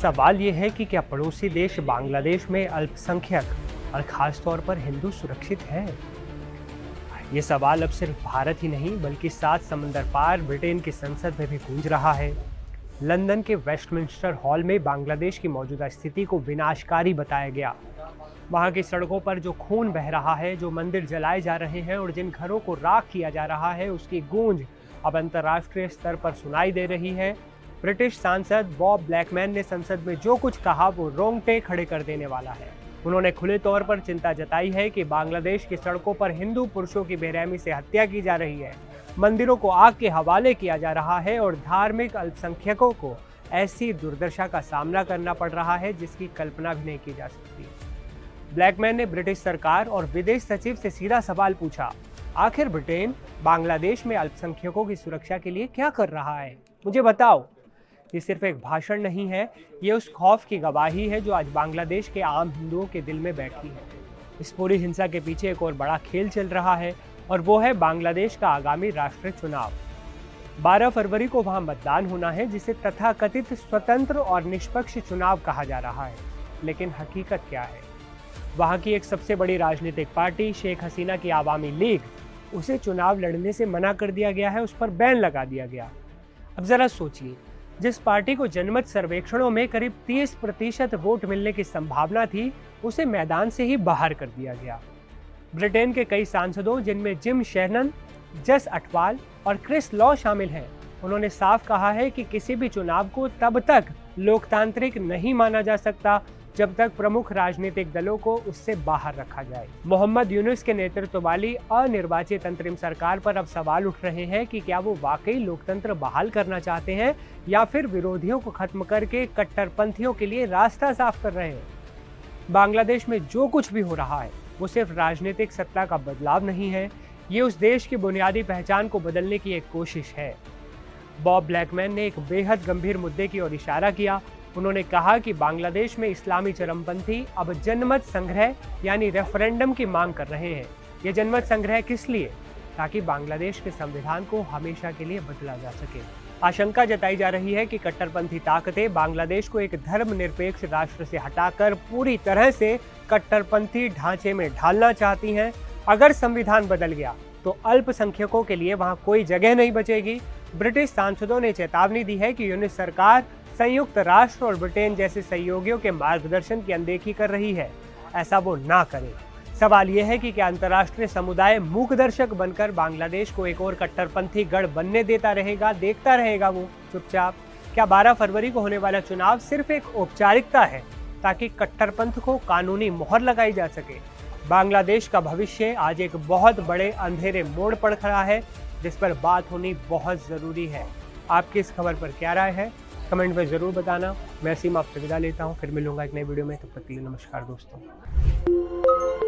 सवाल ये है कि क्या पड़ोसी देश बांग्लादेश में अल्पसंख्यक और खास तौर पर हिंदू सुरक्षित है? ये सवाल अब सिर्फ भारत ही नहीं बल्कि 7 समंदर पार ब्रिटेन की संसद में भी गूंज रहा है। लंदन के वेस्टमिंस्टर हॉल में बांग्लादेश की मौजूदा स्थिति को विनाशकारी बताया गया। वहाँ की सड़कों पर जो खून बह रहा है, जो मंदिर जलाए जा रहे हैं और जिन घरों को राख किया जा रहा है, उसकी गूंज अब अंतर्राष्ट्रीय स्तर पर सुनाई दे रही है। ब्रिटिश सांसद बॉब ब्लैकमैन ने संसद में जो कुछ कहा वो रोंगटे खड़े कर देने वाला है। उन्होंने खुले तौर पर चिंता जताई है कि बांग्लादेश की सड़कों पर हिंदू पुरुषों की बेरहमी से हत्या की जा रही है, मंदिरों को आग के हवाले किया जा रहा है और धार्मिक अल्पसंख्यकों को ऐसी दुर्दशा का सामना करना पड़ रहा है जिसकी कल्पना भी नहीं की जा सकती। ब्लैकमैन ने ब्रिटिश सरकार और विदेश सचिव से सीधा सवाल पूछा, आखिर ब्रिटेन बांग्लादेश में अल्पसंख्यकों की सुरक्षा के लिए क्या कर रहा है? मुझे बताओ। ये सिर्फ एक भाषण नहीं है, ये उस खौफ की गवाही है जो आज बांग्लादेश के आम हिंदुओं के दिल में बैठी है। इस पूरी हिंसा के पीछे एक और बड़ा खेल चल रहा है और वो है बांग्लादेश का आगामी राष्ट्रीय चुनाव। 12 फरवरी को वहां मतदान होना है, जिसे तथाकथित स्वतंत्र और निष्पक्ष चुनाव कहा जा रहा है। लेकिन हकीकत क्या है? वहां की एक सबसे बड़ी राजनीतिक पार्टी शेख हसीना की आवामी लीग, उसे चुनाव लड़ने से मना कर दिया गया है, उस पर बैन लगा दिया गया। अब जरा सोचिए, जिस पार्टी को जनमत सर्वेक्षणों में करीब 30% वोट मिलने की संभावना थी, उसे मैदान से ही बाहर कर दिया गया। ब्रिटेन के कई सांसदों, जिनमें जिम शेरनन, जस अटवाल और क्रिस लॉ शामिल हैं, उन्होंने साफ कहा है कि किसी भी चुनाव को तब तक लोकतांत्रिक नहीं माना जा सकता जब तक प्रमुख राजनीतिक दलों को उससे बाहर रखा जाए। मोहम्मद यूनुस के नेतृत्व वाली अनिर्वाचित अंतरिम सरकार पर अब सवाल उठ रहे हैं कि क्या वो वाकई लोकतंत्र बहाल करना चाहते हैं या फिर विरोधियों को खत्म करके कट्टरपंथियों के लिए रास्ता साफ कर रहे हैं। बांग्लादेश में जो कुछ भी हो रहा है वो सिर्फ राजनीतिक सत्ता का बदलाव नहीं है, ये उस देश की बुनियादी पहचान को बदलने की एक कोशिश है। बॉब ब्लैकमैन ने एक बेहद गंभीर मुद्दे की ओर इशारा किया। उन्होंने कहा कि बांग्लादेश में इस्लामी चरमपंथी अब जनमत संग्रह यानी रेफरेंडम की मांग कर रहे हैं। ये जनमत संग्रह किस लिए? ताकि बांग्लादेश के संविधान को हमेशा के लिए बदला जा सके। आशंका जताई जा रही है कि कट्टरपंथी ताकतें बांग्लादेश को एक धर्मनिरपेक्ष राष्ट्र से हटाकर पूरी तरह से कट्टरपंथी ढांचे में ढालना चाहती हैं। अगर संविधान बदल गया तो अल्पसंख्यकों के लिए वहां कोई जगह नहीं बचेगी। ब्रिटिश सांसदों ने चेतावनी दी है कि यूनिस सरकार संयुक्त राष्ट्र और ब्रिटेन जैसे सहयोगियों के मार्गदर्शन की अनदेखी कर रही है। ऐसा वो ना करे। सवाल यह है कि क्या अंतर्राष्ट्रीय समुदाय मूकदर्शक बनकर बांग्लादेश को एक और कट्टरपंथी गढ़ बनने देता रहेगा, देखता रहेगा वो चुपचाप? क्या 12 फरवरी को होने वाला चुनाव सिर्फ एक औपचारिकता है ताकि कट्टरपंथ को कानूनी मोहर लगाई जा सके? बांग्लादेश का भविष्य आज एक बहुत बड़े अंधेरे मोड़ पर खड़ा है, जिस पर बात होनी बहुत जरूरी है। आपकी इस खबर पर क्या राय है? कमेंट में जरूर बताना। मैं सीमा आपसे विदा लेता हूँ, फिर मिलूंगा एक नई वीडियो में। तब तक के लिए नमस्कार दोस्तों।